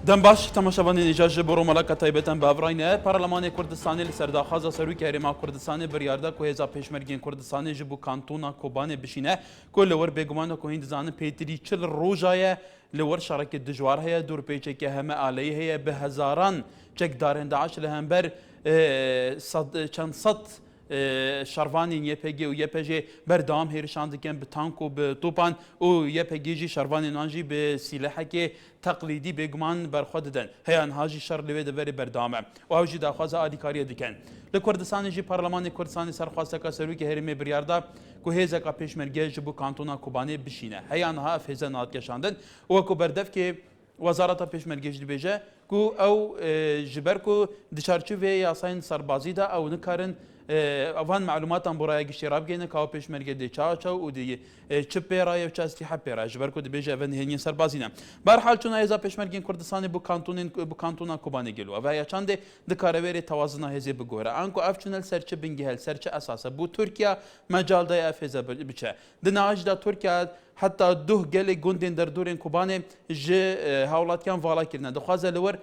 دەم باش تەماشەبانی نیجاژ بۆ ڕۆمەڵەکە تایبەتەن بەڤڕینە پەرلەمانی کوردستانی لە سەرداخوازە سەرۆکی هەرێما کوردستانی بڕیاردا کو هێزا پێشمەرگین کوردستانی ji بۆ کانتۆنا کۆبانê bişîne ku li wir bêguman ku hîn dizanin pêtirî çil roja li wir şerekê dijwar heye dûrpêçekê heme aleyî heye bi hezaran çekdarên Daeş li hember çend sed şervanên YPG û YPG berdewam hêrişan dikin bi tank û bi topan û YPG jî şervanên wan jî bi sîlehekê teqlîdî bêguman berxwe didin. Heya niha jî şer li wê deverê berdewam e. û ew jî daxwaza alîkariye dikin. Li Kurdistanê jî Parlemanê Kurdistanê serxwasteka Serokê Herêmê biryarda ku hêzeka pêşmerge ji bo kantona Kobanê bişîne. Heya niha ev hêze nihatigeşandin û wekû berdevkê Wezareta Pêşmergê jî dibêje ku ew ji ber ku di çarçovê yasayên serbazî de ew nikarin van معلوماتان بۆ ڕایەگەشتی ڕابگەینە کاو پێشمەرگە دێ چاوچە و دی چ پێڕایە و چاستی حەپێرا ji ber ku dibêje ev nihêniyên serbazî ne. Berhal çûna hêza pêşmergên Kurdistanê bu kantona Kobanê gelo ev heya çandê dikare wêrê tewazina hêzê bigore an ku ev çûnel serçe bingehel serçe esas e bû Tirkiye mecal daye ev hêze biçe. Di navê da Tirkiye heta duh gelê gundên derdorên Kobanê ji hewlatiyan vala kirine dixwaze li wir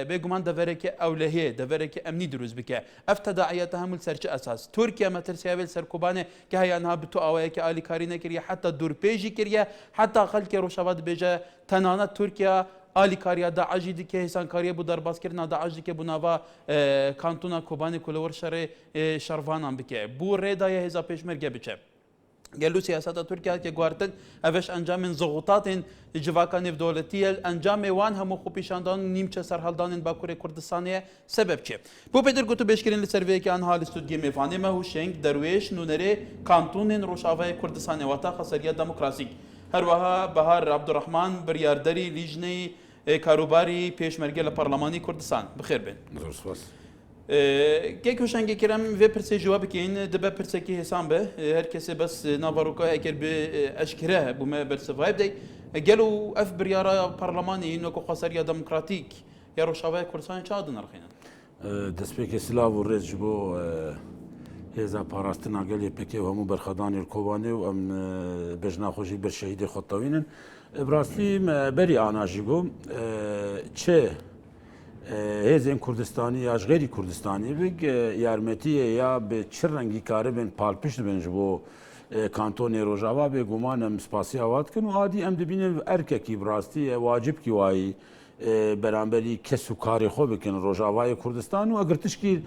bêguman deverekê ewlehiyê deverekê emnî dirûst bike. Ev tedaiyeta hemû serçe esas. Tirkiye me tirsiya wê ser Kobanê ki heya niha bi tu awayekê alîkarî nekiriye heta dûrpê jî kiriye heta xelkê Rojava dibêje tenanet Tirkiye alîkariya Daeş jî dike hêsankariye bu derbazkirina Daeş dike bu nava kantona Kobanê ku li wir şerê şervanan bike. Bû rêdaya hêza pêşmerge biçe. Gelo siyaseta Tirkiye ke guartin eveş encamên zixutatên civaka nêvdewletî encamê wan hemû xwepêşandan nîmçe serheldanên Bakurê Kurdistanê sebeb çi. Bu pêdir gotu bêşkirên li ser vêyekê an li stûdiyê mêvanê me hûşeng derwêş nûnerê kantonên Rojavayê Kurdistanê wata xeseriya demokrasîk. Her wiha Behar Abdurrahman biryarderî lîjnê karûbarî pêşmerge li Parlemanî Kurdistan. Bixêr bin. Gek hoşenge kerem ve pirse cevap bikeyin dibe pirseki hesam be her kese bes navaroka eker bi eşkire bu me bersevayb dey gelo ev biryara parlamenî no ko xasariya demokratik ya Rojava Kurdistan çadın arxina despeke silav û rêz ji bo hêza parastina gelê pekê û hemû berxedanê Kobanê û em bejna xwe jî ber şehîdê xwe tewînin rastî me berî ana jî bû çi hêzên Kurdistanî ya ji gêrî Kurdistanî bik yarmetiye ya bi çi rengî karibin palpiş dibin ji bo kantonê Rojava bêguman em spasiya wat dikin û adî em dibînin erkekî bi rastî wacib kî wayî beramberî kes û karê xwe bikin Rojavayê Kurdistan û eger tişkî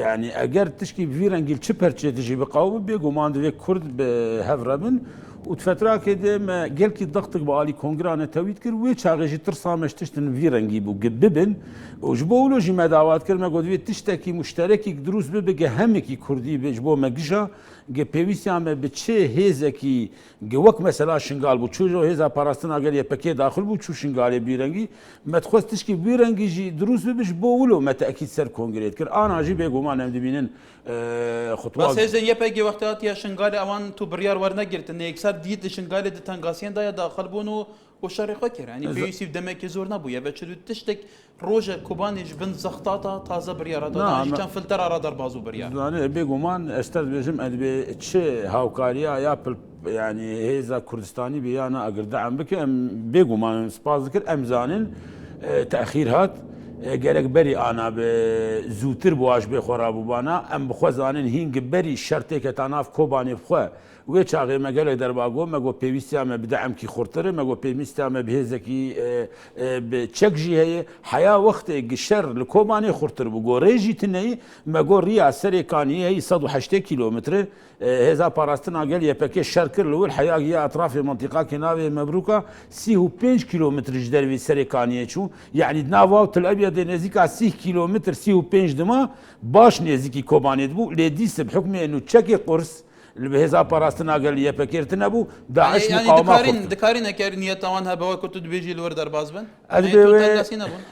yani eger tişkî vî rengî çi perçê dijî biqewim bêguman divê Kurd bi hev rebin û tfetrakê de me gelkî dextik bi alî kongran tewît kir wê çaxê jî tirsa me ji tiştin vî rengî bû bibin û ji bo wilo jî me dawat kir me got vê tiştekî muşterekî dirûst bibe hemekî Kurdî ji bo me gija pêwîstiya me bi çi hêzekî wek mesela şingal bû çû hêza parastina gelê pekê daxil bû çû şingalê bîrengî me dixwest tişkî vî rengî jî dirûst bibe ji bo wilo me teekîd ser kongrê kir ana jî bêguman em dibînin Bas hêzên YPG wextê hatiye şingalê ewan tu biryar wernegirtin yekser dît li şingalê di tengasiyên de ya daxil bûn û şerê xwe kir yani pêwîstî demekî zor nebûye ve çi tiştek roja Kobanê ji bin zextata taze biryara da jî çend filter ara derbaz û biryar bêguman ez te dibêjim edibê çi hawkariya ya yani hêza Kurdistanî bê yana eger deem bike em bêguman spas dikir em zanin teexîr hat gelek berî ana bi zûtir bu aj bê xwe rabûbana em bi xwe zanin hîn berî şertêke ta nav Kobanê bixwe wê çaxê me gelek derbago me got pêwîstiya me bi deemkî xurtir me got pêwîstiya me bi hêzekî bi çek jî heye heya wextê gişer li Kobanê xurtir bû gorê jî tineyî me got riya serê kaniyê heyî 180 kilometre hêza parastina gel YPG şer kir li wir heya giya etrafê mentîqakê navê Mebrûka 35 kilometre ji dervê serê kaniyê çû yani nava Tel Abyadê nêzîka 30 kilometre 35 dima baş nêzîkî Kobanê dibû lê dîst bi hukmê nû çekê qurs li bi hêza parastina gel YPG nebû Daeş muqawema dikarin eker niyeta wan hebe wekû tu dibêjî li wir derbaz bin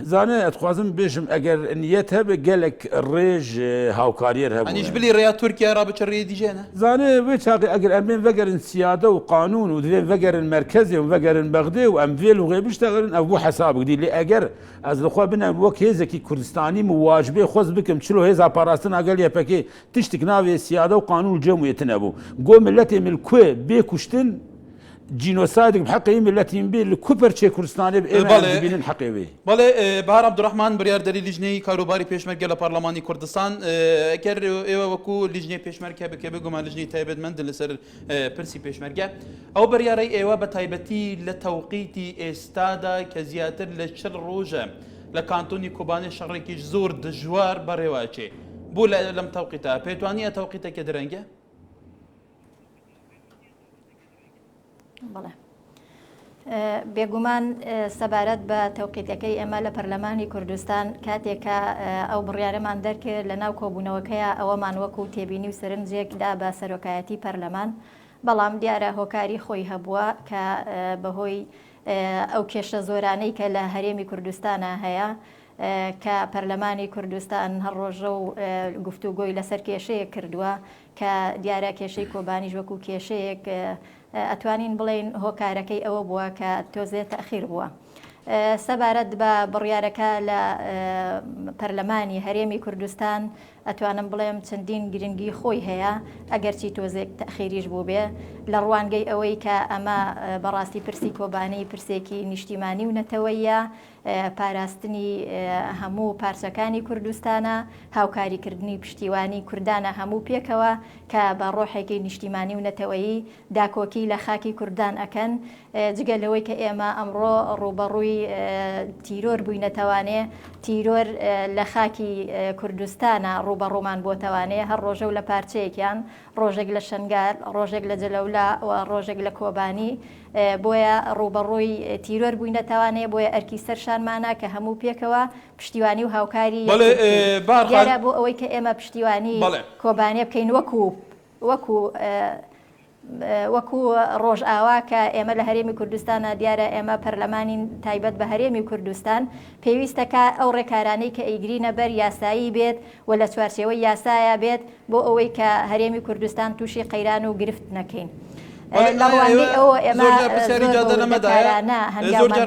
zanê ez dixwazim bêjim eger niyet hebe gelek rêj hawkariyê hebû ji bilî rêya Tirkiye ra biçe rêyê dîje ne zanê wê çaxê eger em bên vegerin siyade û qanûn û divê vegerin merkezê û vegerin Bexdê û em vê lûxê biştexirin ev bû hesab dî lê eger ez li xwe binem wek hêzekî Kurdistanî min wacibê xwez bikim çilo hêza parastina gel YPG tiştik navê siyade û qanûn cem wêtin hebû got milletê min ku bê kuştin جینۆسایدێک بحەقی ملەتیم بێ لە کوپەرچێ کوردستانێ ببینن حەقێ وێ بەڵێ بەهار عەبدوڕەحمان بڕیاردەری لیژنەی کاروباری پێشمەرگە لە پەرلەمانی کوردستان ئەگەر ئێوە وەکو لیژنەی پێشمەرگە بکە بگومان لیژنەی تایبەتمەندن لەسەر پرسی پێشمەرگە ئەو بڕیارەی ئێوە بە تایبەتی لە تەوقیتی ئێستادا کە زیاتر لە 40 ڕۆژە لە کانتۆنی کوبانێ شەڕێکیش زۆر دژوار بەڕێواچێ بوو لەم تەوقیتە پێتوانیە تەوقیتێکە درەنگە؟ بەڵێ بێگومان سەبارەت بە تەوقیتەکەی ئێمە لە پەرلەمانی کوردستان کاتێکە ئەو بڕیارەمان دەرکرد لە ناو کۆبوونەوەکەیە ئەوەمان وەکو تێبینی و سەرنجێکدا بە سەرۆکایەتی پەرلەمان بەڵام دیارە هۆکاری خۆی هەبووە کە بەهۆی ئەو کێشە زۆرانەی کە لە هەرێمی کوردستانە هەیە کە پەرلەمانی کوردستان هەر ڕۆژە و گفتوگۆی لەسەر کێشەیە کردووە کە دیارە کێشەی کۆبانیش وەکو کێشەیەک ئەتوانین بڵێن هۆکارەکەی ئەوە بووە کە تۆزێت تەخیر بووە. سەبارەت بە بڕیارەکە لە پەرلەمانی هەرێمی کوردستان ئەتوانم بڵێم چەندین گرنگی خۆی هەیە ئەگەرچی تۆزێک تەخیریش بوو بێ لە ڕوانگەی ئەوەی کە ئەمە بەڕاستی پرسی کۆبانەی پرسێکی نیشتیمانی و نەتەوەیە پاراستنی هەموو پارچەکانی کوردستانە هاوکاریکردنی پشتیوانی کوردانە هەموو پێکەوە کە بە ڕۆحێکی نیشتیمانی و نەتەوەیی داکۆکی لە خاکی کوردان ئەکەن جگە لەوەی کە ئێمە ئەمڕۆ ڕوبەڕووی تیرۆر بووینەتەوانێ تیرۆر لە خاکی کوردستانە ڕوبەڕوومان بۆتەوانەیە هەر ڕۆژە و لە پارچەیەکیان ڕۆژێک لە شنگال ڕۆژێک لە جەلەولا و ڕۆژێک لە کۆبانی بۆیە ڕوبەڕووی تیرۆر بووینەتەوانەیە بۆیە ئەرکی سەرشانمانە کە هەموو پێکەوە پشتیوانی و هاوکاری دیارە بۆ ئەوەی کە ئێمە پشتیوانی کۆبانێ بکەین وەکو ڕۆژ ئاوا کە ئێمە لە هەرێمی کوردستانە دیارە ئێمە پەرلەمانی تایبەت بە هەرێمی کوردستان پێویستەکە ئەو ڕێکارانەی کە ئەیگرینە بەر یاسایی بێت و لە چوارچێوەی یاسایە بێت بۆ ئەوەی کە هەرێمی کوردستان تووشی قەیران و گرفت نەکەین. زۆر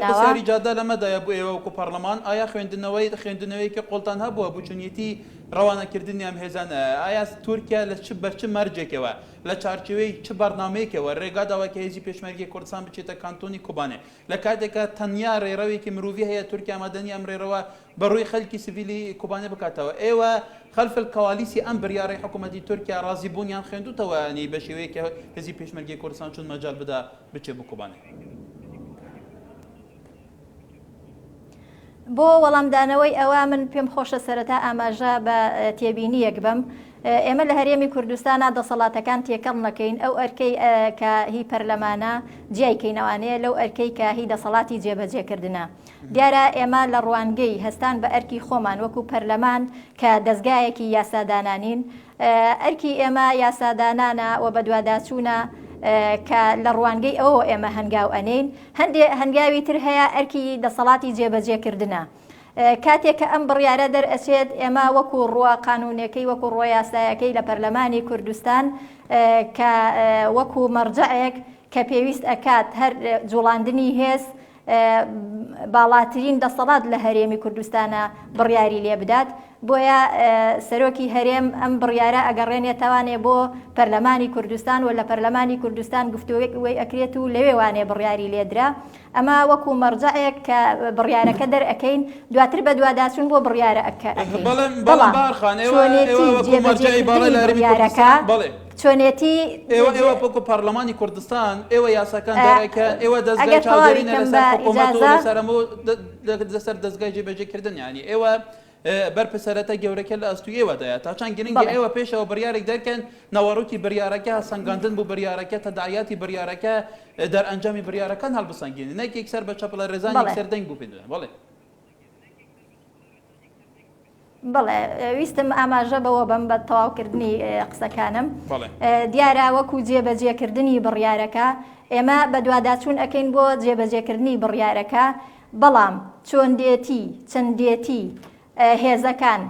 پرسیاری جادە لەمەدایە بۆ ئێوە وەکو پەرلەمان ئایا خوێندنەوەیکە قوڵتان هەبووە بچونیەتی ڕەوانەکردنی ئەم هێزانە ئایا تورکیا لە بەرچ مەرجێکەوە لە چارچوەی چ بەرنامەیەکەوە ڕێگاداوە کە هێزی پێشمەرگی کوردستان بچێتە کانتۆنی کوبانێ لە کاتێکە تەنیا ڕێڕەوێکی مرۆڤی هەیە تورکیا ئامادەنی ئەم ڕێڕەوە بەڕووی خەڵکی سیڤیلی کوبانێ بکاتەوە ئێوە خلف الكواليسي ام برياري حكومه تركيا راضي بونيان خندو تواني بشوي كهزي بيشمرجي كردستان شون مجال بدا بچه بكوبانه بۆ وەڵامدانەوەی ئەوە من پێم خۆشە سەرەتا ئاماژە بە تێبینیەک بم ئێمە لە هەرێمی کوردستانە دەسەڵاتەکان تێکەڵ نەکەین ئەو ئەرکەی کە هی پەرلەمانە جیایکەینەوانەیە لەو ئەرکەی کە هی دەسەڵاتی جێبەجێکردنە دیارە ئێمە لە ڕوانگەی هەستان بە ئەرکی خۆمان وەکو پەرلەمان کە دەستگایەکی یاسادانانین ئەرکی ئێمە یاسادانانە و بە دوواداچوونە کە لە ڕوانگەی ئەوە ئێمە هەنگاو ئەنین هەنگاوی تر هەیە ئەرکی دەسەڵاتی جێبەجێکردنە کاتێک کە ئەم بڕیارە دەرئەچێت ئێمە وەکو ڕوە قانونیەکەی وەکو ڕۆ یاسایەکەی لە پەرلەمانی کوردستان کە وەکو مەرجەعێک کە پێویست ئەکات هەر جوڵاندنی هێز باڵاترین دەسەڵات لە هەرێمی کوردستانە بڕیاری لێ بدات بۆیە سەرۆکی هەرێم ئەم بڕیارە ئەگەڕێنێتوانێ بۆ پەرلەمانی کوردستان و لە پەرلەمانی کوردستان گفتووەک وی ئەکرێت و لەوێوانێ بڕیاری لێدرا ئەمە وەکو مەرجەعێک کە بڕیارەکە دەرئەکەین دواتر بە دوواداچوون بۆ بڕیارە ئەکەین چۆنێتی ئێوە بۆکو پەرلەمانی کوردستان ئێوە یاساکان دەرەکە ئێوە دەستگای چاودێرینە لەسەر حکوومەت و لەسەر دەستگای جێبەجێکردن یعنی ئێوە بەرپرسەرەتە گەورەکە لە ئەستوی ئێوەدایە تا چەند گرنگی ئێوە پێشەوە بڕیارێک دەرکەن ناوەڕووکی بڕیارەکە سەنگاندن بۆ بڕیارەکە تەداعیاتی بڕیارەکە دەرئەنجامی بڕیارەکان هەڵبسەنگێنن نەکێک سەر بە چەپڵە ڕێزانێک سەردەنگ بوو پێ بڵێ بڵێ ویستم ئاماژە بەوە بم بە تەواوکردنی قسەکانم دیارە وەکو جێبەجێکردنی بڕیارەکە ئێمە بە دوواداچوون ئەکەین بۆ جێبەجێکردنی بڕیارەکە بەڵام چۆن دێتی چەندێتی هێزەکان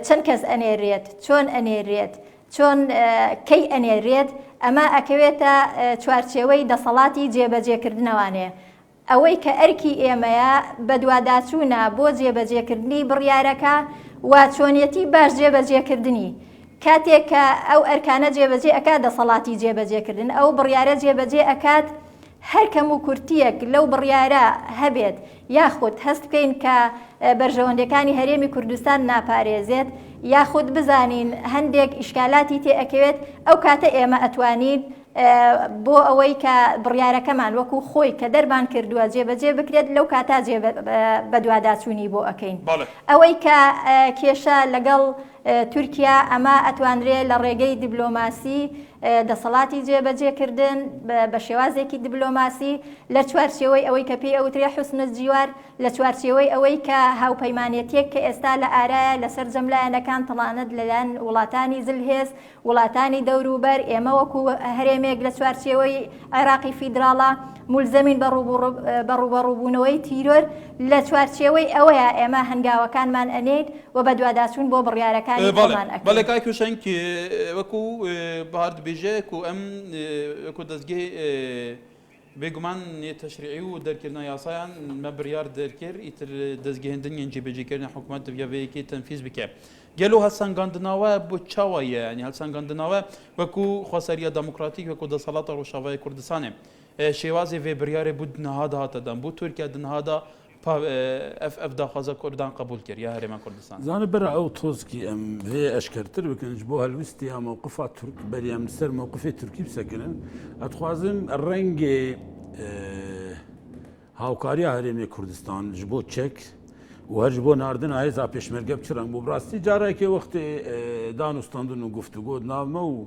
چەند کەس ئەنێرێت چۆن ئەنێرێت چۆن کەی ئەنێرێت ئەمە ئەکەوێتە چوارچێوەی دەسەڵاتی جێبەجێکردنەوانێ ئەوەی کە ئەرکی ئێمەیە بە دوواداچوونە بۆ جێبەجێکردنی بڕیارەکە و چۆنیەتی باش جێبەجێکردنی کاتێک کە ئەو ئەرکانە جێبەجێ ئەکات دەسەڵاتی جێبەجێکردن ئەو بڕیارە جێبەجێ ئەکات هەر کەم و کورتیەک لەو بڕیارە هەبێت یاخود هەست بکەین کە بەرژەوەندەکانی هەرێمی کوردستان ناپارێزێت یاخود بزانین هەندێک ئیشکالاتی تێ ئەکەوێت ئەو کاتە ئێمە ئەتوانین بۆ ئەوەی کە بڕیارەکەمان وەکو خۆی کە دەربان کردووە جێبەجێ بکرێت لەو کاتا بە دوواداچوونی بۆ ئەەکەین ئەوەی کە کێشە لەگەڵ تورکیا ئەمە ئەتوانرێت لە ڕێگەی دیبلۆماسی دەسەڵاتی جێبەجێکردن بە شێوازێکی دیبلۆماسی لە چوارچێوەی ئەوەی کە پێی ئەوترێ حوسنە جیوار لە چوارچێوەی ئەوەی کە هاوپەیمانێتیەک کە ئێستا لە ئارایە لەسەر جەملایەنەکان تەڵانەت لەلایەن وڵاتانی زلهێز وڵاتانی دەوروبەر ئێمە وەکو هەرێمێک لە چوارچێوەی عێراقی فیدراڵە مولزەمین بەڕوبەڕووبوونەوەی تیرۆر لە چوارچێوەی ئەوەیە ئێمە هەنگاوەکانمان ئەنێت و بە دوواداچوون بۆ بڕیارەکانی خۆمان ئەکەین. بەڵێ کاک کوشنگ وەکو بەهار دبێژێ و ئەم وەکو دەستگەی بێگومان تەشریعی و دەرکردنە یاسایان مە بڕیار دەرکرد ئیتر دەستگەهێندنیان جێبەجێکردنی حکوومەت دەبێەیەکی تەنفیز بکە. گەلو هەسەنگاندناوە بۆ چاوایە ینی هەسەنگاندناوە وەکو خۆسەریە دموکراتیک وەکو دەسەڵاتە ڕۆژاوای کوردستانێ شێوازی vê biryarê bû nihada hate dan bû Tirkiye di nihada ev daxwaza Kurdan qebûl kir ya Herêma Kurdistan. Zanî bira ew tozkî em vê eşkertir bikin ji bo helwîstiya mewqifa Türk beriyem li ser mewqifê Tirkî bisekinin ez dixwazim rengê hawkariya Herêmê Kurdistan ji bo çek û her ji bo nardina hêza pêşmerge bi çi reng bû bi rastî carekê wextê danûstandin û guftûgo nav me û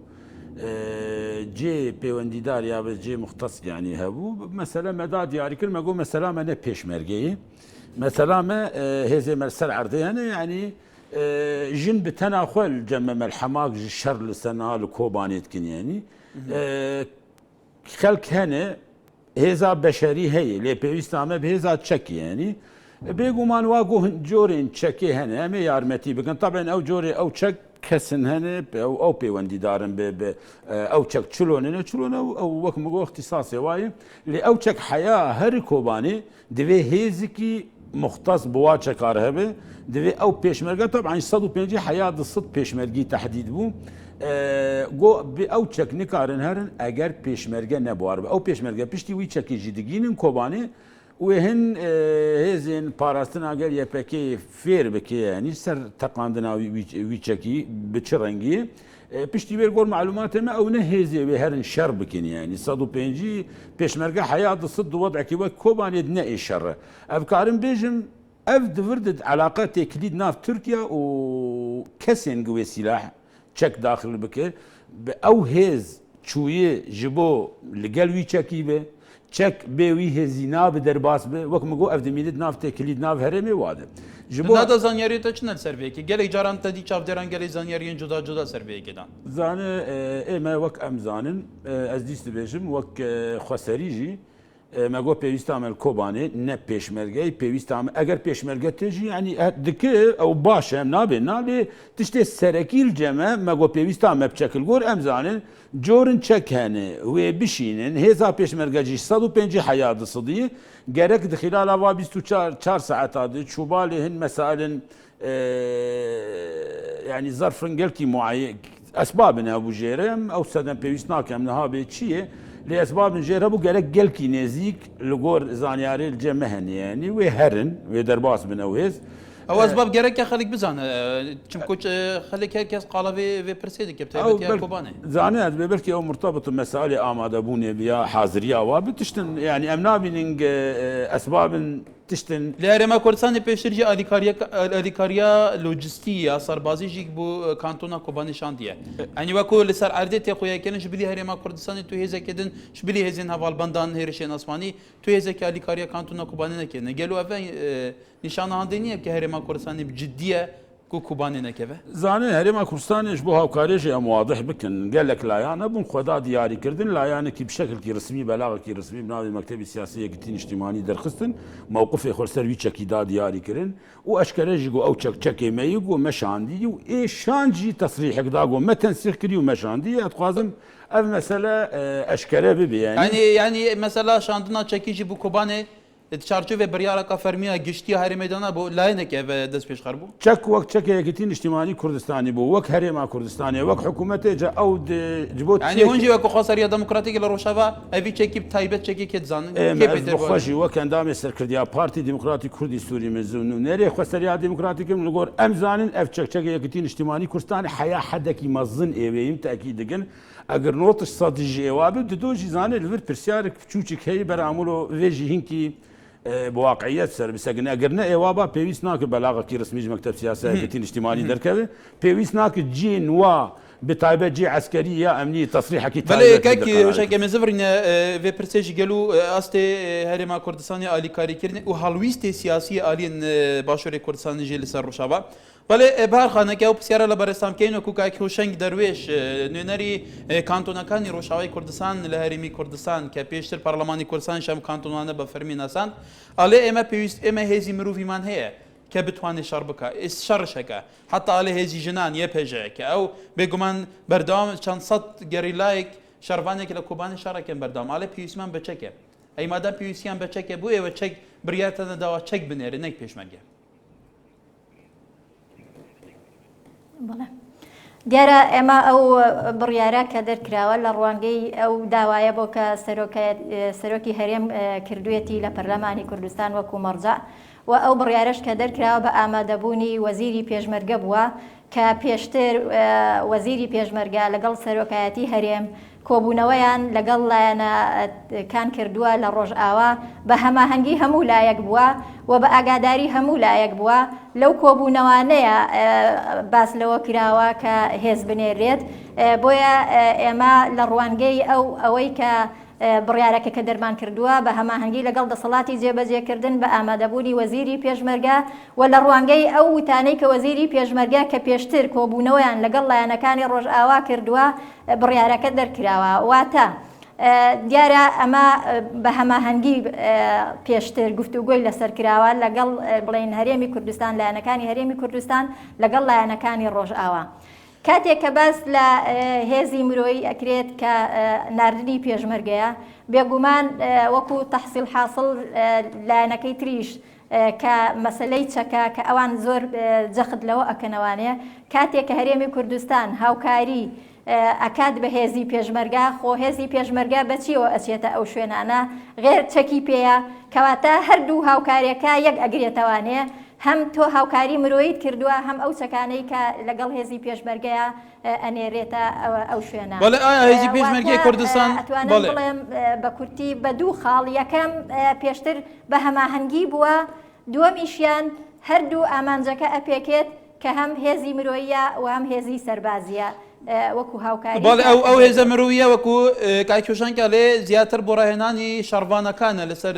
cê pêwendîdar ya bi cê muxtas yanî hebû mesela me da diyarî kir me got mesela me ne pêşmergeyê mesela me hêzê me li ser erdê hene yanî jin bi tena xwe li cem me melhemak ji şer li sena li Kobanê dikin yanî xelk hene hêza beşerî heye lê pêwîsta me bi hêza çekî yanî bêguman wa got corên çekê hene em ê yarmetî bikin taben ew corê ew çek kesin hene ew pêwendîdarin bi ew çek çilonê çilone ew wek min got ixtisasê wayê lê ew çek heya herî Kobanê divê hêzikî muxtas bi wa çekar hebe divê ew pêşmerge taban 150 heya di 100 pêşmergî tehdîd bû got bi ew çek nikarin herin eger pêşmerge nebuar be ew pêşmerge piştî wî çekî jî digînin Kobanê wê hin hêzên parastina gel YPK fêr bike yanî ser teqandina wî çekî bi çi rengî piştî wê gor malûmatê me ew ne hêzê wê herin şer bikin yanî 105 pêşmerge heya di 100 di wedekî wek Kobanê di neê şerre ev karin bêjim ev divir di eleqa têkilîd nav Tirkiye û kesên gi wê sîlah çek daxil bike bi ew hêz çûyê ji bo li gel wî çekî be çek bê wî hêzî nabe derbas be wek min got ev dimînit nav têkilîd nav herêmê wade ji bo nada zanyarî te çi ne ser vêkê gelek caran te dî çavderan gelê zanyariyên cuda cuda ser vêkê dan zanî ême wek em zanin ez dîst dibêjim wek xweserî jî me got pêwîsta me li Kobanê ne pêşmergeyê pêwîsta me eger pêşmerge tê jî yanî dikir ew baş em nabê nabê tiştê serekî li ceme me got pêwîsta me biçekil gor em zanin corên çek hene wê bişînin hêza pêşmerge jî 105 heya di sidî gerek di xîlala va 24 saeta de çûbalê hin mesailin yanî zarfin gelkî muayyen esbabin hebû jêre em ew sedem pêwîst nakim niha bê çi ye lê esbabin jêre hebû gerek gelkî nêzik li gor zanyarê li cem me hene yanî wê herin wê derbas bin ew hêz ew esbab gerek xelek bizane çimku xelek herkes qala vê pirsê dike taybetiya Kobanê zanî ez bê belkî ew murtabit mesalê amadebûnê ya haziriya wa bi tiştin yanî em nabînin esbabin tiştin li Herêma Kurdistanê pêştî alîkariya lojîstî ya serbazî jî bû kantona Kobanê şandiye yanî weku li ser erdê têxuyakirin ji bilî Herêma Kurdistanê tu hêzekê din ji bilî hêzên hevalbandan hêrişên asmanî tu hêzekî alîkariya kantona Kobanê nekirine gelo ev nîşanahandê niye ki Herêma Kurdistanê bi ciddiye ku Kobanê nekeve zanî Herêma Kurdistanê ji bo hawkarê jî em wadih bikin gelek layan hebûn xweda diyarîkirdin layanekî bi şekilkî resmî belagekî resmî bi navê mektebê siyasî yekîtîn îçtimânî derxistin mewqifê xwe ser wî çekî da diyarîkirin û eşkere jî got ew çekê me yî got me şandî û ê şand jî tesrîhek da got me tensîh kirî û me şandî ez dixwazim ev mesele eşkere bibe yani mesela şandina çekî jî bu Kobanê چارچوێ بڕیارەکە فەرمیە گشتی هەرێ مەدانە بۆ لایەنێکێ دەست پێشخەر بوو چەک وەک چەکەیەکیتی نیشتیمانی کوردستانی بوو وەک هەرێما کوردستانی وەک حکوومەتێجا ئەو بۆ ینی هونجی وەکو خۆسەریە دموکراتیکی لە ڕۆژاوا ئەوی چێکی تایبەت چێکی زانن خۆشی وەک ئەندامی سەرکردیا پارتی دیموکراتی کوردی سووری مزون و نێرێ خۆسەریا دیموکراتیکم لەگۆر ئەم زانین ئەف چەکچەکەیەکیتی نیشتیمانی کوردستانی حیا حەدەکی مەزن ئێوەیم تاکی دەگەن ئەگەر نۆتش سەدیژی ئێوا بێت دۆژی زانێت لەبەر پرسیارێک بچووچێک هەیە بەرامۆ وێژی هینکی بواقعیت سەر بسەگن ئەگەر نە ئێوا با پێویست ناکرد بەلاغەکی ڕسمیش مەکتەب سیاسەتی نیشتیمانی دەرکەوێت پێویست ناکرد جێن وا بتایبەت جێ عسکەری یا ئەمنی تەسریحەکی شێکمە زڤرینە vê pirsêjî gelo astê Herêma Kurdistanê alîkarîkirinê û halwîstê siyasî aliyên Başûrê Kurdistanê jê li ser Rûşava. Belê bi her xaneke ew pisyara li berestamkeyên wekû hewşeng derwêş nûnerî kantonekanî Rûşawayê Kurdistan li Herêmî Kurdistan ke pêştir Parlemanî Kurdistan şem kantonane bi fermî nesan. Alê ême pêwîst ême hêzî mirovîman heye. که بتوانێت شەڕ بکە شەڕشەکە حتا ئالێ هێزی ژنان یە پێژەیەکە ئەو بێگومان بەردەوام چەند سەد گەریلایەک شەڕوانێکی لە کوبانی شەڕێکن بەردەوام ئالێ پێویستمان بەچەکێ ئەیمادا پێویستیان بەچەکێ بۆ ئێوە چەک بریاتە نەداوە چەک بنێرە نەک پێشمەرگە دیارە ئێمە ئەو بڕیارە کە دەرکراوە لە ڕوانگەی ئەو داوایە بۆ کە سەرۆکی هەرێم کردوێتی لە پەرلەمانی کوردستان وەکو مەرجە و ئەو بڕیارەش کە دەرکراوە بە ئامادەبوونی وەزیری پێشمەرگە بووە کە پێشتر وەزیری پێشمەرگە لەگەڵ سەرۆکایەتی هەرێم کۆبوونەوەیان لەگەڵ لایەنەکان کردووە لە ڕۆژئاوا بە هەماهەنگی هەموو لایەک بووە و بە ئاگاداری هەموو لایەک بووە لەو کۆبوونەوانەیە باس لەوە کراوە کە هێز بنێرێت بۆیە ئێمە لە ڕوانگەی ئەوەی کە بڕیارەکە کە دەرمان کردووە بە هەماهەنگی لەگەڵ دەسەڵاتی جێبەجێکردن بە ئامادەبوونی وەزیری پێشمەرگە و لە ڕوانگەی ئەو وتانەی کە وەزیری پێشمەرگە کە پێشتر کۆبوونەوەیان لەگەڵ لایەنەکانی ڕۆژئاوا کردووە بڕیارەکە دەرکراوە واتە دیارە ئەمە بە هەماهەنگی پێشتر گفتوگۆی لەسەرکراوە لەگەڵ بڵێن هەرێمی کوردستان لایەنەکانی هەرێمی کوردستان لەگەڵ لایەنەکانی ڕۆژئاوا کاتێک کە باس لە هێزی مرۆیی ئەکرێت کە ناردنی پێشمەرگەیە بێگومان وەکو تەحسیل حاصل لایەنەکەی تریش کە مەسلەی چەکە کە ئەوان زۆر جەخت لەوە ئەکەنەوانەیە کاتێک کە هەرێمی کوردستان هاوکاری ئەکات بە هێزی پێشمەرگە خۆ هێزی پێشمەرگە بەچیەوە ئەچێتە ئەو شوێنانە غێر چەکی پێیە کەواتە هەردوو هاوکاریەکە یەک ئەگرێتەوانەیە هەم تۆ هاوکاری مرۆیت کردووە هەم ئەو چەکانەی کە لەگەڵ هێزی پێشمەرگەیە ئەنێرێتە ئەو شوێنە بەڵێ ئایا هێزی پێشمەرگەی کوردستان بڵێم بە کورتی بە دوو خاڵ یەکەم پێشتر بە هەماهەنگی بووە دووەمیشیان هەردوو ئامانجەکە ئەپێکێت کە هەم هێزی مرۆیە و هەم هێزی سەربازیە وەکو هاوکاری بەڵێ ئەو هێزە مرۆیە وەکو کاکێشانکە لێ زیاتر بۆ ڕاهێنانی شەڕوانەکانە لەسەر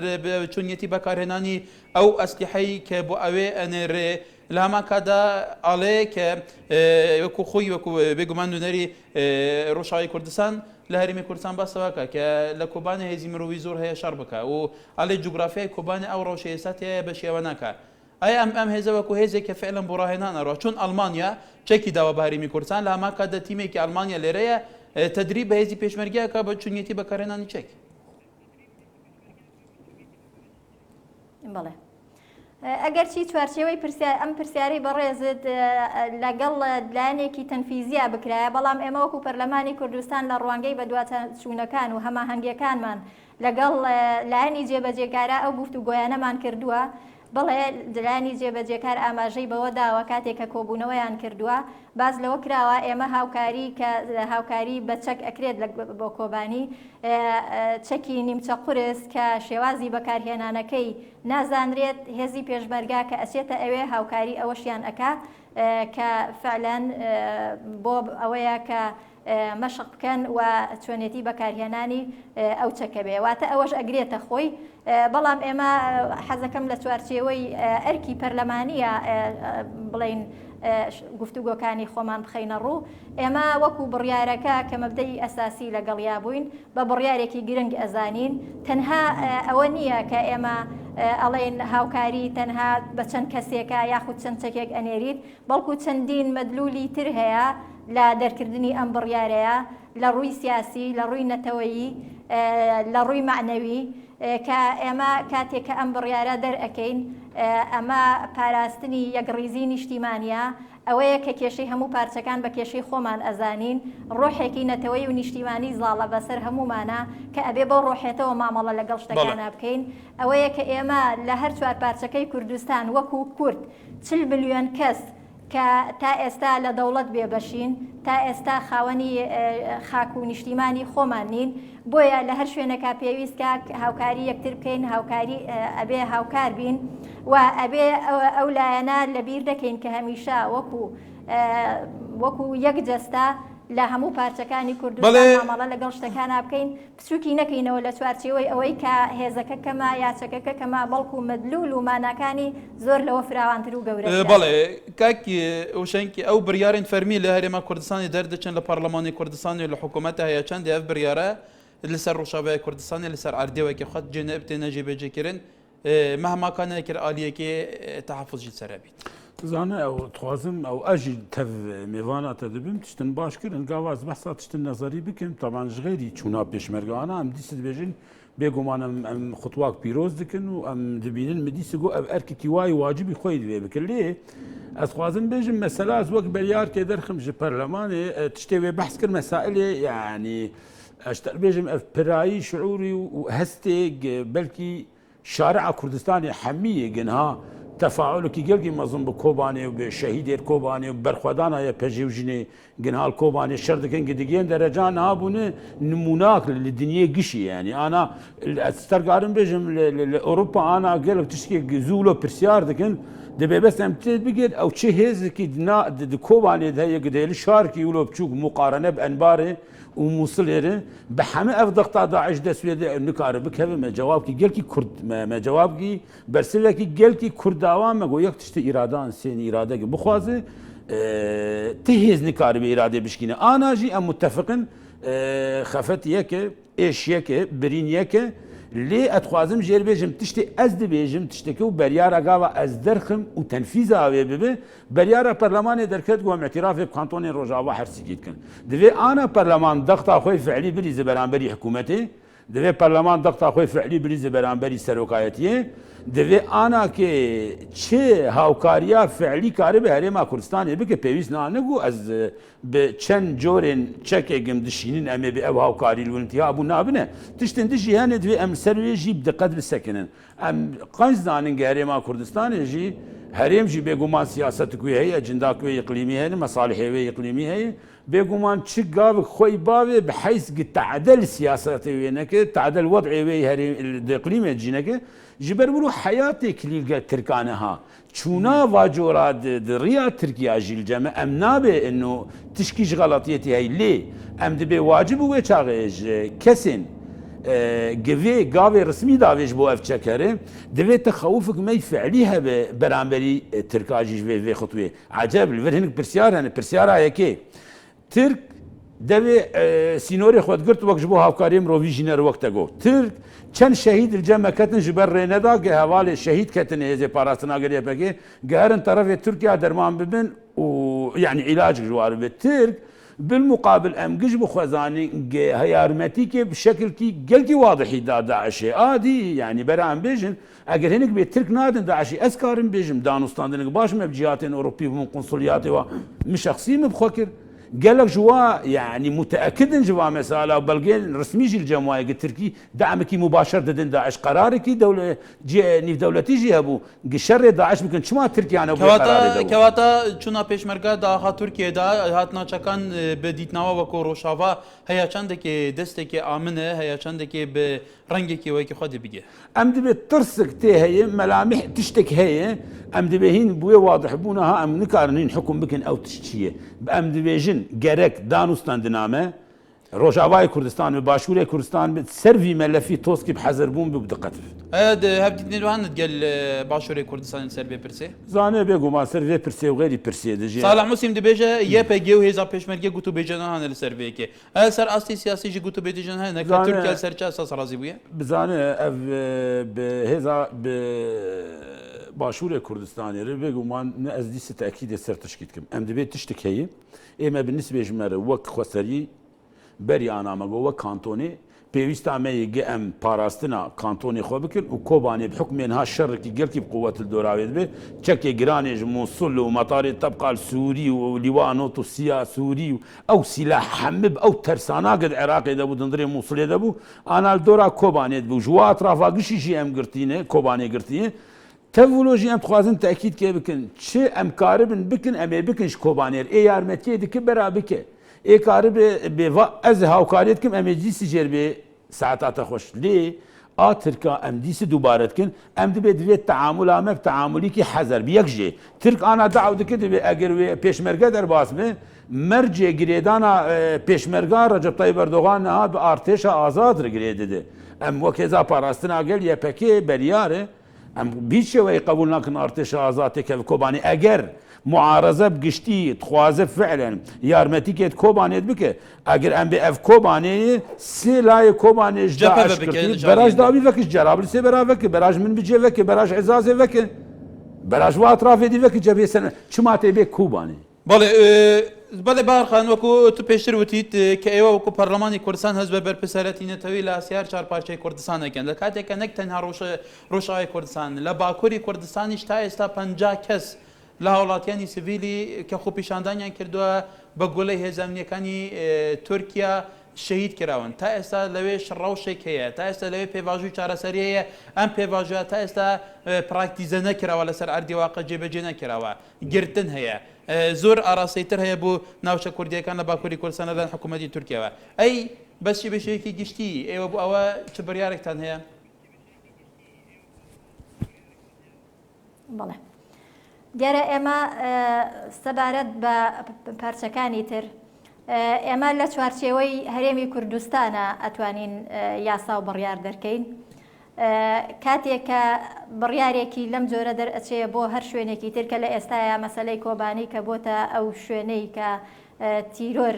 چونیەتی بەکارهێنانی ئەو ئەسلیحەی کە بۆ ئەوێ ئەنێرێ لە هەمان کادا ئاڵێ کە وەکو خۆی وەکو بێگومان نوێنەری ڕۆژاوی کوردستان لە هەرێمی کوردستان باسەوەکە کە لە کۆبانە هێزی مرۆڤی زۆر هەیە شەڕ بکە و ئاڵێ جوگرافیای کۆبانە ئەو ڕۆژە ئێستاتەیە بە شێوە ناکە ئایا ئەم هێزە وەکو هێزێک کە فعلەن بۆ ڕاهێنان ئەڕۆ چون ئەڵمانیا چەکی داوە بە هەرێمی کوردستان لە هەمان کاتدا تیمێکی ئەڵمانیا لێرەیە تەدریب بە هێزی پێشمەرگەکە بە چونیەتی بەکارهێنانی چەک بەڵێ ئەگەر چی چوارچێوەی ئەم پرسیارەی بەڕێزت لەگەڵ لایەنێکی تەنفیزیە بکرایە بەڵام ئێمە وەکو پەرلەمانی کوردستان لە ڕوانگەی بە دواتەچوونەکان و هەماهەنگیەکانمان لەگەڵ لایەنی جێبەجێکارە ئەو گفتوگۆیانەمان کردووە بەڵێ دلانی جێبەجێکار ئاماژەی بەوە داوە کاتێک کە کۆبوونەوەیان کردووە باز لەوە کراوە ئێمە هاوکاری بە چەک ئەکرێت بۆ کۆبانی چەکی نیمچە قورس کە شێوازی بەکارهێنانەکەی نازانرێت هێزی پێشمەرگا کە ئەچێتە ئەوێ هاوکاری ئەوەشیان ئەکا کە فعلەن بۆ ئەوەیە کە مەشق بکەن و چۆنێتی بەکارهێنانی ئەو چەکە بێ واتە ئەوەش ئەگرێتە خۆی بەڵام ئێمە حەزەکەم لە چوارچێوەی ئەرکی پەرلەمانیە بڵین گفتوگۆکانی خۆمان بخەینە ڕوو ئێمە وەکو بڕیارەکە کە مەبدەی ئەساسی لەگەڵیا بووین بە بڕیارێکی گرنگ ئەزانین تەنها ئەوە نییە کە ئێمە ئەڵێن هاوکاری تەنها بە چەند کەسێکە یاخود چەند چەکێک ئەنێریت بەڵکو چەندین مەدلولی تر هەیە لە دەرکردنی ئەم بڕیارەیە لە ڕووی سیاسی لە ڕووی نەتەوەیی لە ڕووی معنەوی کە ئێمە کاتێک کە ئەم بڕیارە دەرئەکەین ئەمە پاراستنی یەکڕیزی نیشتیمانیە ئەوەیە کە کێشەی هەموو پارچەکان بە کێشەی خۆمان ئەزانین ڕۆحێکی نەتەوەی و نیشتیمانی زاڵە بەسەر هەمومانە کە ئەبێ بۆ ڕۆحێتەوە مامەڵە لەگەڵ شتەکانە بکەین ئەوەیە کە ئێمە لە هەر چوار پارچەکەی کوردستان وەکو کورد 40 ملیۆن کەس کە تا ئێستا لە دەوڵەت بێبەشین تا ئێستا خاوەنی خاک و نیشتیمانی خۆمان نین بۆیە لە هەر شوێنەکە پێویستکە هاوکاری یەکتر بکەین هاوکاری ئەبێ هاوکار بین و ئەبێ ئەو لایەنە لەبیر دەکەین کە هەمیشە وەکو یەک جەستا لە هەموو پارچەکانی کوردستان مامەڵە لەگەڵ شتەکانە بکەین پچووکی نەکەینەوە لە چوارچێوەی ئەوەی کە هێزەکە کەمە یاچەکەکە کەمە بەڵکو مەدلول و ماناکانی زۆر لەوە فراوانتر و گەورە بەڵێ کاکی وشەنکی ئەو بریارên فەرمی لە هەرێما کوردستانی دەردەچن لە پەرلەمانی کوردستانی لە حکوومەتە هەیە چەندی ئەف بریارە لەسەر ڕۆژاوای کوردستانی لەسەر ئاردێوەکی خەت جێنە بتێنە جێبەجێکردن مەهماکانێکرد ئالیەکێ تەحەفوزی سەرە بیت زانە ئەو توازم ئەو ئەژی تەv mêvanata dibim tiştin başkirin gavaz behsa tiştin nezarî bikim taban ji غêrî çûna pêşmergehana em dîsî dibêjin bêguman em xutwak pîroz dikin û em dibînin min dîsî got ev erkekî wayî wacibî xwe divê bikin lê ez xwazim bêjim mesela ez wek beryarkê derxim ji perlemanê tiştê wê behs kir mesailê yanî ez bêjim ev pirayî şiûrî û hestê belkî şari'a Kurdistanê hemiyê ginha تفاعلکی گەلکی مەزم بە کۆبانێ و بێ شەهیدێر کۆبانێ و بەرخوادانایە پەژێوژینێ گنهال کۆبانێ شەر دەکەن گدیگەن دەرەجان هابوونە نموناک لە دنیای گشی ینی ئانا ستەرگارم بێژم لە ئەوروپا ئانا گەلک تشتێک زوو لە پرسیار دەکەن دەبێ بەس ئەم تێت بگێت ئەو چه هێزێکی کۆبانێ هەیە گدێلی شارکی و لۆ بچووک مقارنە بە ئەنبارێ و مووسڵێرە بە همه ئەف دەختا داعش دەسوێدە نکارە بکەوێمە جوابکی گەلکی کورد مە جوابکی بەرسلێکی گەلکی کورداوان مەگۆ یەک تشتە ئیرادان سێنی ئیرادەگە بخوازێ تە هێز نکارە بە ئیرادێ بشکینە ئاناژی ئەم متتەفقن خەفەت یەکە ئێش یەکە برین یەکە لێ ئەتخوازم ژێر بێژم تشتێ ئەس دەبێژم تشتێکە و بەریارە گاوە ئەس دەرخم و تەنفیزاوێ ببێ بەریارە پەرلەمانێ دەرکەت گوم اعترافێ کانتۆنی ڕۆژاوا هەرسیگیت کن دەوێ ئانا پەرلەمان دەختا خۆی فعلی بریزە بەرامبەری حکوومەتێ دەوێ پەرلەمان دەختا خۆی فعلی بریزە بەرامبەری سەرۆکایەتیە دەوێ ئاناکێ چێ هاوکاریە فعلی کارە بە هەرێما کوردستانێ بکە پێویست نانەگو ئەس بە چەند جۆرێن چەکێکم دشینن ئەمێ بێ ئەو هاوکاری لونتیا بوو نابنە تشتن دژی هەنێ دوێ ئەم سەروێژی بدقەت بسەکنن ئەم قەنج زانن گە هەرێما کوردستانێژی هەرێمژی بێگومان سیاسەتکوی هەیە ئەجنداکوێ یقلیمی هەیە مەساڵحێوێ یقلیمی هەیە بێگومان چ گاو خۆی باوێ بە حیس تعدل سیاسەتی وێنەکە تعدل وەضعێوەی هەرێ دقلیمێ جینەکە ji ber wilo heyatê kilîlge Tirkaneha çûna vacora riya Tirkiya jîl ceme em nabe eno tişkî ji xelatiyetê hey lê em dibê wacib û wê çaxê ji kesên givê gavê resmî davê ji bo ev çekere divê te xewifik me feelî hebe beramberî Tirka jî ji vê xutwê eceb li vir hinek pirsiyar hene pirsiyara yekê Tirk devê sînorê xwe digirt wek ji bo hawkariyê mirovî jî ne wek te got Tirk çend şehîd li cem ketin ji ber rêneda ge hevalê şehîd ketin hêzê parastina geriye pekê geherin terefê Tirkiya derman bibin û yani îlac ji war bi Tirk bilmuqabil em giş bi xwezanî heyarmetîkê bi şekilkî gelkî wadihî da Daişê adî yani bera em bêjin eger hinek bê Tirk nadin Daişî ez karim bêjim danûstandinik baş me bi cihatên Ewropî bûn konsulyatê wa min şexsî min bixwe kir gelek ji wa yani müteekidin ji wa mesela belgeyên resmî jî li cem wayê Tirkî demekî mübaşer didin Daeş qerarekî nîvdewletî jî hebû şerrê Daeş bikin çima Tirkiyan kewata çûna pêşmerga daxa Tirkiyeyê da hatina çekan bi dîtnawa weko Rojava heya çendekê destekê amin e heya çendekê bi rengekî wekî xwe dibige em dibê tirsik tê heye melamih tiştek heye em dibê hîn bûyê wadih bûna ha em nikarin hîn hukm bikin ew tişt çi ye em dibêjin gerek danûstandiname Rojavayê Kurdistan ve Başûrê Kurdistan bi servî melefî toskî bi hezir bûn bi diqet hevdîtnê wihan gel Başûrê Kurdistanê ser vê pirsê zanê bêguman ser vê pirsê û xêrî pirsê dijî Salih Musîm dibêje YPG û hêza pêşmerge gotûbêjenan hene li ser vêkê ev ser astê siyasî jî gotûbêjin hene neka Tirkiye ser çi esas razî bûye bizane ev bi hêza bi Başûrê Kurdistanê re bêguman ne ez dîsî tekîdê ser tişkî dikim em dibê tiştek heye ême bi nisbê ji me re wek xweserî berî anamego wek kantonê پێویستە ئەمەیەگە ئەم پاراستنە کانتۆنی خۆ بکرد و کۆبانێ بحکمێنها شەڕێکی گەلکی بقووەت دۆراوێت بێ چەکێ گرانێژ مووسڵ و مەتاری تەبقال سووری و لیوانۆت و سیا سووری و ئەو سیلا حەمب ئەو تەرساناگەر عێراقی دەبوو دندرێ مووسڵێ دەبوو ئانال دۆرا کۆبانێت بوو ژوا ئەترافاگشیشی ئەم گرتینێ کۆبانێ گرتیە تەڤۆلۆژی ئەم دخوازن تاکید کێ بکن چێ ئەم کارە بن بکن ئەمێ بکنش کۆبانێر ئێ یارمەتیە دکە بەرا بکە ئێ کارە بێ ئەز هاوکاریت کم ئەمێ دیسی ژێر بێ ساعتاتە خۆش لێ ئاترکە ئەم دیسی دووبارەتکن ئەم دەبێت دوێت تەعامل ئامە تەعاملیکی حەزەر یەک ژێ ترک ئانا داو دکە دەبێ ئەگەر وێ پێشمەرگە دەرباسمێ مەرجێ گرێدانە پێشمەرگا ڕەجەب تایب ئەردۆغان نەهات بە ئارتێشە ئازاد ڕگرێ دەدێ ئەم وەک هێزا پاراستن ئاگەل یەپەکێ بەریارێ ئەم بیچەوەی قبول ناکن ئارتێشە ئازاتێکە کۆبانی ئەگەر معارەزە بگشتی دخوازە فعلەن یارمەتیکێت کۆبانێت بکە ئەگەر ئەم بێ ئەف کۆبانەیە سێ لایە کۆبانێش بەراش داوی وەکش جەرابل سێ بەراوەکە بەراژ من بجێ وەکە بەراژ عێزازێ وەکە بەراژ وا ئەترافێتی وەکە جەبێ سەنە چماتێ بێ کوبانێ بەڵێ باخان وەکو تو پێشتر وتیت کە ئێوە وەکو پەرلەمانی کوردستان هەست بە بەرپرسەرەتی نەتەوەی لە ئاسیار چارپارچەی کوردستانەکەن لە کاتێککە نەک تەنها ڕۆژاوی کوردستان لە باکووری کوردستانیش تا ئێستا 50 کەس لە هاوڵاتیانی سڤیلی کە خۆپیشاندانیان کردووە بە گوڵەی هێزانیەکانی تورکیا شەهید کراون تا ئێستا لەوێ شڕەوشێک هەیە تا ئێستا لەوێ پێواژوی چارەسەریەیە ئەم پێواژە تا ئێستا پراکتیزە نەکراوە لەسەر ئەردی واقع جێبەجێ نەکراوە گرتن هەیە زۆر ئاراسەیتر هەیە بۆ ناوچە کوردیەکان لە باکووری کوردستان لەلایەن حکوومەتی تورکیاوە ئەی بەسی بەشەیەکی گشتی ئێوە بۆ ئەوە چ بڕیارێکتان هەیە؟ بەڵێ دیارە ئێمە سەبارەت بە پارچەکانی تر ئێمە لە چوارچێوەی هەرێمی کوردستانە ئەتوانین یاسا و بڕیار دەرکەین کاتێک کە بڕیارێکی لەم جۆرە دەرئەچێ بۆ هەر شوێنێکی ترکە لە ئێستاە مەسەلەی کۆبانی کە بۆتە ئەو شوێنەی کە تیرۆر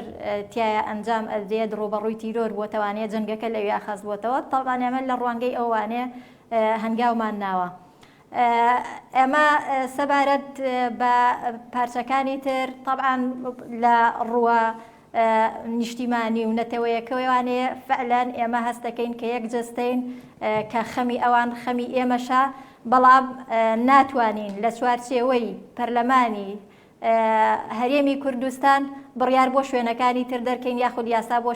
تایە ئەنجام ئەدێت ڕوبەڕووی تیرۆر بۆتەوانێت جنگەکە لەوێ ئاخەز بۆتەوە تاڵان ئێمە لە ڕوانگەی ئەوانێ هەنگاومان ناوە ئەمە سەبارەت بە پارچەکانی تر طبعاً لە ڕووە نیشتیمانی و نەتەوەیەکەوەیانەیە فعلەن ئێمە هەست دەکەین کە یەک جستین کە خەمی ئەوان خەمی ئێمەشە بەڵام ناتوانین لە چوارچێوەی پەرلەمانی هەرێمی کوردستان بڕیار بۆ شوێنەکانی تر دەرکەین یاخود یاسا بۆ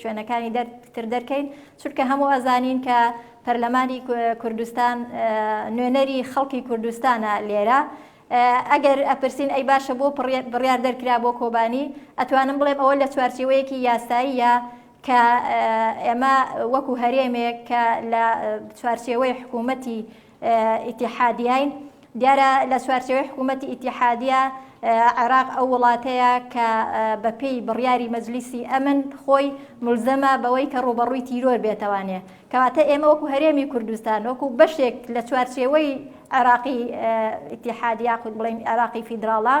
شوێنەکانی تر دەرکەین چونکە هەموو ئەزانین کە پەرلەمانی کوردستان نوێنەری خەڵکی کوردستانە لێرە ئەگەر ئەپرسین ئەی باشە بۆ بڕیار دەرکرا بۆ کۆبانی ئەتوانم بڵێم ئەوە لە چوارچێوەیەکی یاساییە کە ئێمە وەکو هەرێمێک کە لە چوارچێوەی حکوومەتی ئیتیحادیین دیارە لە چوارچێوەی حکوومەتی ئیتیحادیە عێراق ئەو وڵاتەیە کە بەپێی بڕیاری مەجلیسی ئەمن خۆی ملزەمە بەوەی کە ڕوبەڕووی تیرۆر بێتەوانێ کەواتە ئێمە وەکو هەرێمی کوردستان وەکو بەشێک لە چوارچێوەی عێراقی ئیتیحادی یاخود بڵێن عێراقی فیدراڵە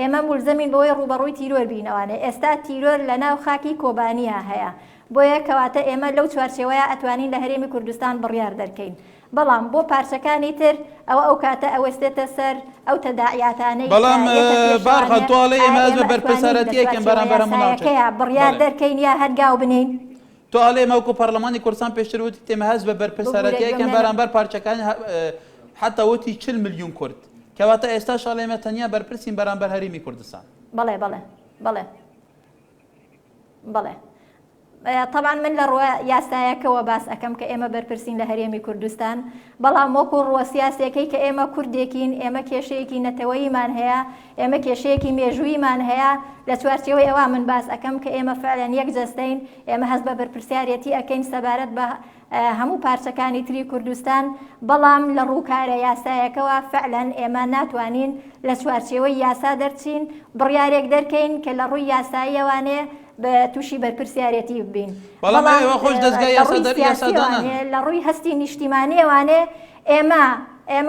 ئێمە ملزەمین بەوەی ڕوبەڕووی تیرۆر بینەوانێ ئێستا تیرۆر لە ناو خاکی کۆبانیە هەیە بۆیە کەواتە ئێمە لەو چوارچێوەیە ئەتوانین لە هەرێمی کوردستان بڕیار دەرکەین بەڵام بۆ پارچەکانی تر ئەو کاتە ئەوەستێتە سەر ئەو تەداعیاتانەی بەڵام بارخە تۆڵی ئێمە ئەز بە بەرپرسەرەتیەکەم بەرامبەر هەموو بڕیار دەرکەین یا هەرگاو بنین تۆ ئەڵێ ئەمەوەکو پەرلەمانی کوردستان پێشتر وتی تێمە هەست بە بەرپرسەرەتیەکەم بەرامبەر پارچەکانی حتا وتی 40 ملیۆن کورد کەواتە ئێستا شاڵ ئێمە تەنیا بەرپرسین بەرامبەر هەرێمی کوردستان بەڵێ بەڵێ بەڵێ بەڵێ طبعا من لە ڕوە یاسایەکەوە باس ئەەکەم کە ئێمە بەرپرسین لە هەرێمی کوردستان بەڵام وەکو ڕوە سیاسەکەی کە ئێمە کوردێکین ئێمە کێشەیەکی نەتەوەییمان هەیە ئێمە کێشەیەکی مێژوویمان هەیە لە چوارچێوەی ئەوە من باس ئەەکەم کە ئێمە فعلەن یەک جەستین ئێمە هەست بە بەرپرسیارەتی ئەەکەین سەبارەت بە هەموو پارچەکانی تری کوردستان بەڵام لە ڕووکارە یاسایەکەوە فعلەن ئێمە ناتوانین لە چوارچێوەی یاسا دەرچین بڕیارێک دەرکەین کە لە ڕووی یاساییەوانێ بە تووشی بەرپرسیارەتی ببین لە ڕووی هەستی نیشتیمانیەوانێ ئێمە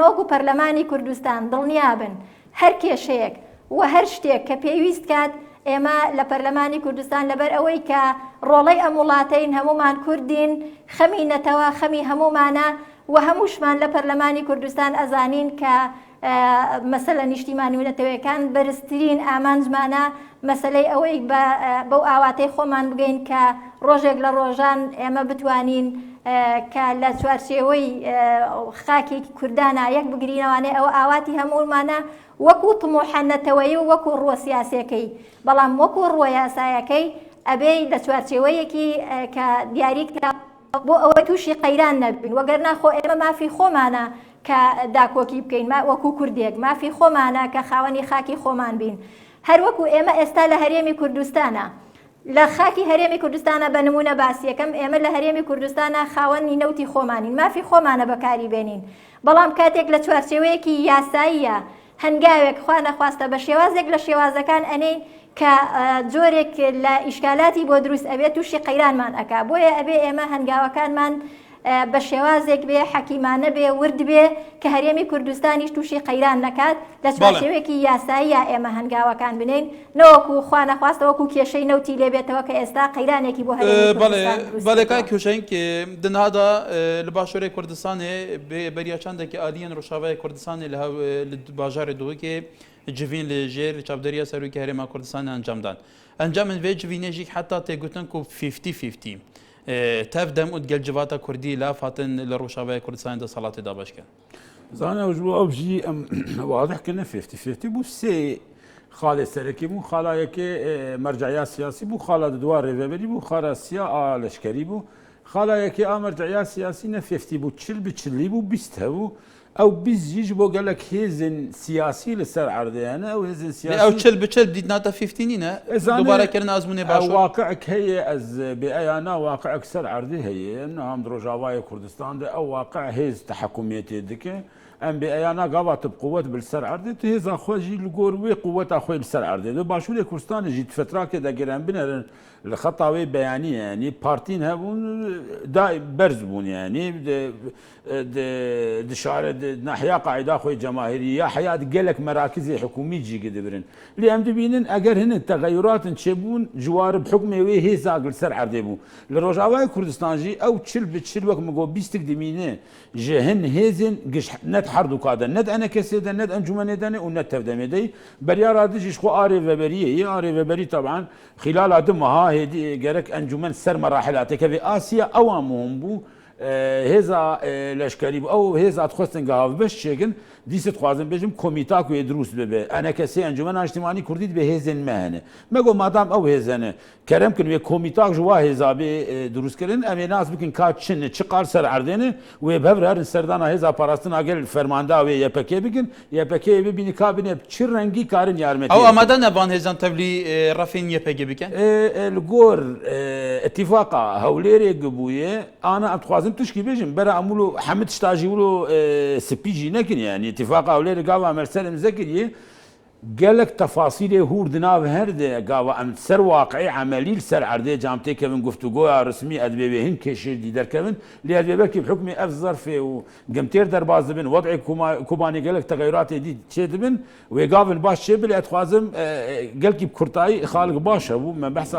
وەکو پەرلەمانی کوردستان دڵنیابن هەر کێشەیەک و هەر شتێک کە پێویست کات ئێمە لە پەرلەمانی کوردستان لەبەر ئەوەی کە ڕۆڵەی ئەم وڵاتەین هەمومان کوردین خەمی نەتەوە خەمی هەمومانە و هەمووشمان لە پەرلەمانی کوردستان ئەزانین کە مەسەلە نیشتیمانی و نەتەوەیەکان بەرزترین ئامانجمانە مەسەلەی ئەوەی بەو ئاواتەی خۆمان بگەین کە ڕۆژێک لە ڕۆژان ئێمە بتوانین کە لە چوارچێوەی خاکی کوردانە یەک بگرینەوانێ ئەوە ئاواتی هەموومانە وەکو تمۆحەنەتەوەی و وەکو ڕووە سیاسەکەی بەڵام وەکو ڕووە یاسایەکەی ئەبێ لە چوارچێوەیەکی کە دیاریکرا بۆ ئەوە تووشی قەیران نەبین وەگەر ناخۆ ئێمە مافی خۆمانە کە داکۆکی بکەین وەکو کوردێک مافی خۆمانە کە خاوەنی خاکی خۆمان بین هەروەکو ئێمە ئێستا لە هەرێمی کوردستانە لە خاکی هەرێمی کوردستانە بە نمونە باسیەکەم ئێمە لە هەرێمی کوردستانە خاوەنی نەوتی خۆمانین مافی خۆمانە بەکاری بێنین بەڵام کاتێک لە چوارچێوەیەکی یاساییە هەنگاوێک خوا نەخواستە بە شێوازێک لە شێوازەکان ئەنەی کە جۆرێک لە ئیشکالاتی بۆ دروست ئەبێت تووشی قەیرانمان ئەکا بۆیە ئەبێ ئێمە هەنگاوەکانمان بە شێوازێک بێ حەکیمانە بێ ورد بێ کە هەرێمی کوردستانیش تووشی قەیران نەکات لە چوارچێوەیەکی یاساییە ئێمە هەنگاوەکان بنین نەوەکو خوا نەخواستەوەکو کێشەی نەوتی لێبێتەوە کە ئێستا قەیرانێکی بۆ هەرێمی کوردستان بەڵێ کاک کوشەین کە دنهادا لە باشووری کوردستانê بەریاچاندێکی عالیên Rojavayê Kurdistanê li bajarê Duhokê civîn li jêr çavderiya Serokê Herêma Kurdistanê encamdan encamên vê civînê jî heta têgotin ku 50-50 tev dem û gel civata Kurdî laf hatin li Rojavayê Kurdistanê de salatê da baş kirin. زانە ji bo ew jî em wadih kirine 50-50 bû sê xalê serekî bû xalayekê merceya siyasî bû xala di duwa rêveberî bû xala siya a leşkerî bû xalayekê a merceya siyasî ne 50 bû çil bi çilî bû 20 hebû ew biz jî ji bo gelek hêzên siyasî li ser erdeyane ew hêzên siyasî ew çil bi çil dîtnata 50 nîne dubarekirin azmûnê baş واقعك هي از بأيانا واقعك سر عردي هي انه هم روجاواي كردستان ده او واقع هيز تحكميتي دكه ام بأيانا قوات بقوة بالسر عردي تهز اخوجي الجور وي قوة اخوي بالسر عردي ده باشول كردستان جيت فترة كده جيران بنا الخطاوي بيانية يعني بارتين هبون دائم برزبون يعني دشارة ناحية قاعدة اخوي جماهيرية حياة قالك مراكزي حكومي جي قدبرن اللي ام دبينن اگر هن التغيرات تشبون جوار بحكمي وي هي زاقل سر عردي بو لروجاواي كردستان جي او تشل بتشل وقت مقو بيستك دمينه جهن هيزن قش نت حردو كادا ند انا كسيدا ند انجمن داني ونت تفدمي دي بريار ديش خو اري وبريه هي اري وبري طبعا خلال ادمها هدي جرك انجمن سر مراحلاتك في اسيا اوامهم بو هێزا لەشکری بوو ئەو هێزا خۆستن گاو بەش شێگن دیست خوازم بێژم کۆمیتا کوێ دروست ببێ ئەنە کەسێ ئەنجومەن نیشتیمانی کوردیت بە هێزن مەهێنێ مەگۆ مادام ئەو هێزەنە کەرەم کردن وێ کۆمیتاک ژوا هێزابێ دروستکردن ئەمێ ناز بکن کات چنە چ قار سەر عردێنێ وێ بەبرهرن سەردانا هێزا پاراستن ئەگەر فەرماندا وێ یەپەکێ بکن یەپەکێ ببینی کا بنێ چ ڕەنگی کارن یارمەتی ئەو ئەمادە نەبان هێزان تەبلی ڕەفین یەپەکێ بکەن لەگۆر اتفاقا هەولێرێک بوویە ئانا ئەتخوازم تشکی بێژم بەرە ئەمولو حەمد شتاژی ولو سپیژی نەکن یعنی اتفاق هەولێرە گاوا مەرسەرم زەکریە قالك تفاصيل هورد ناف هرده قاوا ام سر واقعي عملي سر عرضي جامتي كيفن قفتوغو رسمي ادبي هن كشير دي در كيفن اللي ادبي كي بحكم اف ظرف وقمتير درباز بن وضعي كوباني قالك تغيرات دي تشدبن ويقافن باش شبل اتخوازم قال كي بكرتاي خالق باشا من بحث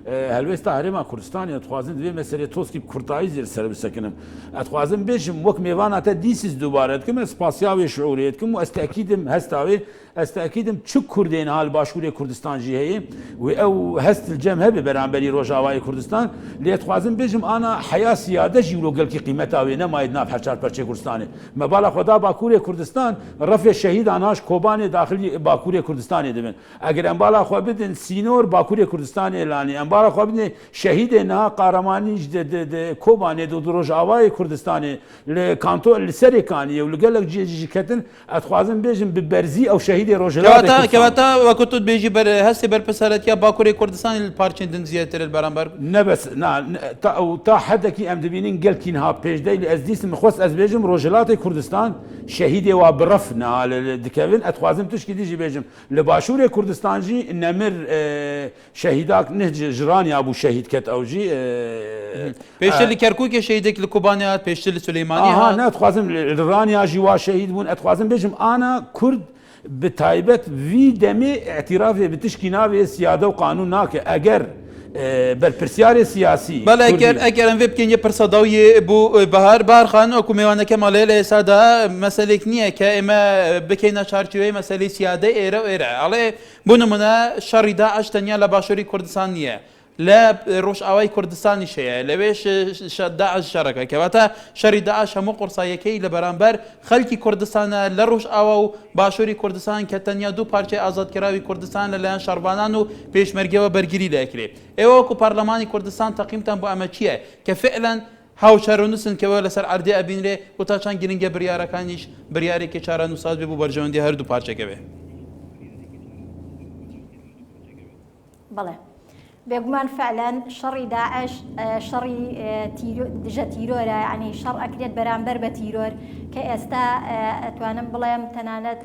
هلويستا هرما كردستان اتخوازم دي مساله توسكي بكرتاي زير سر بسكنم اتخوازم بيجم وك ميوانا تا ديسيس دوباره كم سباسياوي شعوريت كم استاكيدم هستاوي استاكيدم چه كردين هال باشوري كردستان جي هي او هست الجم هبه برانبري روجاواي كردستان لي اتخوازم بيجم انا حياه سياده جيلو قال كي قيمتها وينا ما يدنا بحشار برشي كردستان ما بالا خدا باكوري كردستان رفع شهيد اناش كوباني داخلي باكوري كردستان دبن اگر ان بالا خو بدن سينور باكوري كردستان اعلاني ان بالا خو بدن شهيد انها قهرماني كوباني دو روجاواي كردستان لكانتو السريكاني وقال لك جي كتن اتخوازم بيجم ببرزي او شهيد كواتا وكنت بيجي هسه بالبسالات يا باكوري كردستان البارتشين دن زيادة البرامبر نبس تا حدكي ام دبينين قال كينها بيج داي ازديس مخوص از بيجم روجلات كردستان شهيد وبرفنا دكافين اتخوازم تشكي ديجي بيجم لباشوري كردستان جي نمر شهيداك نهج جراني ابو شهيد كت او جي بيشتري كركوك شهيدك الكوبانيات بيشتري سليماني ها اتخوازم رانيا جوا شهيد بون اتخوازم بيجم انا كرد بتايبت في دمي اعترافي بتشكيناوي سياده وقانون ناك اجر بالبرسياري سياسي بلا اگر ان بكين يبرصداوي بو بهار خان او كميوانا كمال له ساده مسلك نيه كاما بكينا شارتوي مساله سياده ايره على بنمنا شريدا اشتنيا لباشوري كردستان نيه لە ڕۆژئاوای کوردستانی شەیە لەوێش داعش شەڕەکە کەواتە شەری داعش هەموو قورساییەکەی لە بەرامبەر خەڵکی کوردستانە لە ڕۆژئاوا و باشووری کوردستان کە تەنیا دوو پارچەی ئازادکراوی کوردستان لەلایەن شەڕبانان و پێشمەرگەوە بەرگری لەکرێ ئێوە وەکو پەرلەمانی کوردستان تەقیمتان بۆ ئەمە چییە کە فعلەن هاوشار و نووسن کەوە لەسەر ئەردێ ئەبینرێ و تا چەند گرنگە بریارەکانیش بریارێکی چارە نووسات بێ بوو بەرژەوەندی هەردوو پارچەکە بێ بەڵێ بێگومان فعلەن شەڕی داعش شەڕی دژە تیرۆرە ینی شەڕ ئەکرێت بەرامبەر بە تیرۆر کە ئێستا ئەتوانم بڵێم تەنانەت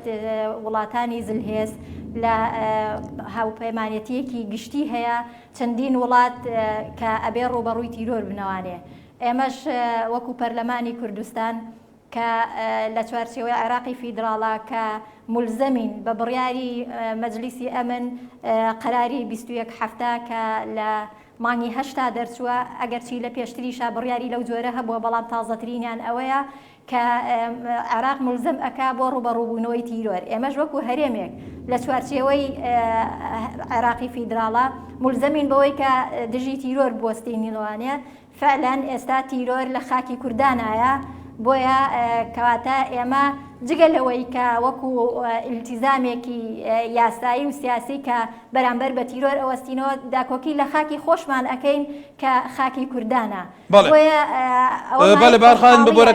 وڵاتانی زلهێز لە هاوپەیمانەتیەکی گشتی هەیە چەندین وڵات کە ئەبێ ڕوبەڕووی تیرۆر بنەوانێ ئێمەش وەکو پەرلەمانی کوردستان کە لە چوارچێوەی عێراقی فیدراڵا کە ملزەمین بە بڕیاری مەجلیسی ئەمن قەراری 21 هەفتە کە لە مانگی هەشتا دەرچووە ئەگەرچی لە پێشتریشا بڕیاری لەو جۆرە هەبووە بەڵام تازەترینیان ئەوەیە کە عێراق ملزم ئەکا بۆ ڕوبەڕووبوونەوەی تیرۆر ئێمەش وەکو هەرێمێک لە چوارچێوەی عێراقی فیدراڵا ملزەمین بەوەی کە دژی تیرۆر بوەستێنینەوانێ فعلەن ئێستا تیرۆر لە خاکی کوردانایە بۆیە کەواتە ئێمە جگە لەوەی کە وەکو ئیلتیزامێکی یاسایی و سیاسی کە بەرامبەر بە تیرۆر ئەوەستینەوە داکۆکی لە خاکی خۆشمان ئەەکەین کە خاکی کوردانە بەڵێ بارخان ببۆرە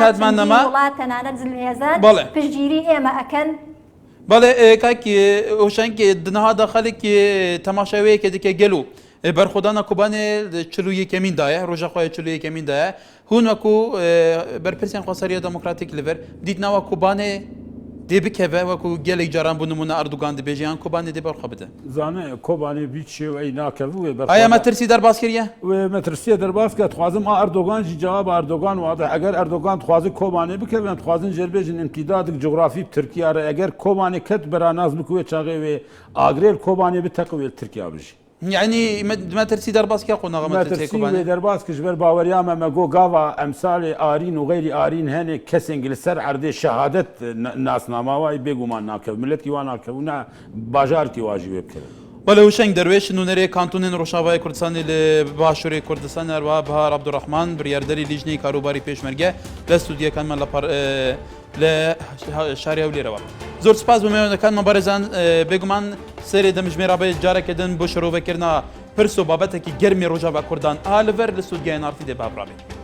کاتمان نەما وڵات تەنانەت زلهێزان پشتگیری ئێمە ئەکەن بەڵێ کاکی هۆشنگی دنەهادا خەڵێکی تەماشاوەیەکە دیکە گەلو بەرخۆدانە کوبانێ چلو یەکەمیندایە ڕۆژە خۆی چلو یەکەمیندایە هون وەکو بەرپرسیان خۆسەریە دموکراتیک لەڤەر دیتناوە کوبانێ دێ بکەوە وەکو گەلێک جاران بوو نمونە ئەردوگان دەبێژیان کوبانێ دێ بەرخە بدە زانێ کۆبانێ بیت شێوەی ناکەوێ ئایا مەترسی دەرباز کردە مەترسیە دەرباز کە خوازم ئەردۆگانجی جواب ئەردۆگان وادە ئەگەر ئەردۆگان خوازی کۆبانێ بکەوێن خوازن ژێربێژن ئیمتیدادێک جغرافی تورکیاە ئەگەر کۆبانێ کەت بەراناز بکوێ چاغێوێ ئاگرێر کۆبانێ بتەقوێت تورکیا بژی یعنی مەترسی دەرباز کە قۆناغە دەرباز کشبەر باوەریامە مەگۆ گاوا ئەمساڵێ ئارین و غیری ئارین هەنێک کەسێک لەسەر ئەردێ شەهادەت ناسناماوای بێگومان ناکەوت ملەتی وان ناکەونا باژارکی واژی وێ بکەوێت وەلە وشنگ دەروێش نونەرێ کانتونên ڕۆژاوای کوردستانی لە باشووری کوردستان هەروە بەهار عەبدوڕەحمان بریاردەری لیژنەی کاروباری پێشمەرگە لە ستودیەکانمان لە شاری هەولێرەوە زۆر سپاس بۆ میوانەکانمان بەڕێزان بێگومان سەرێ دەمژمێرا بە جارێکدن بۆ شەرۆڤەکردنا پرس و بابەتێکی گەرمی ڕۆژاوا کوردان ئالڤەر لە ستودیای نارتی دێ بابڕابێت